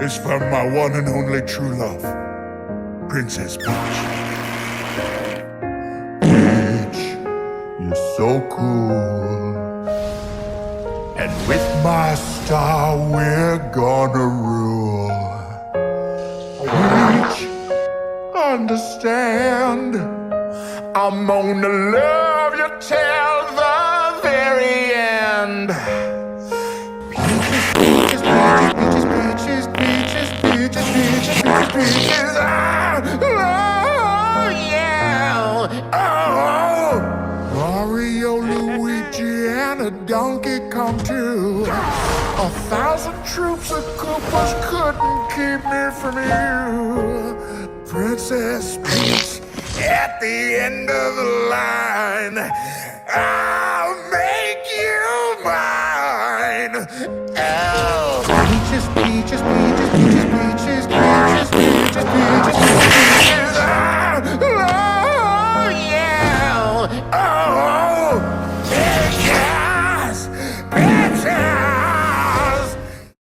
is from my one and only true love, Princess Peach. Peach, you're so cool. And with my star, we're gonna rule. Peach, understand, I'm gonna love you till the very end. Peaches, peaches, peaches, peaches, peaches, peaches, peaches, peaches, ah, oh, yeah, oh. Mario, Luigi, and a Donkey Kong too. 1,000 troops of Koopas couldn't keep me from you. Princess Peach, at the end of the line, I'll make you mine. Oh, peaches, peaches, peaches, peaches, peaches.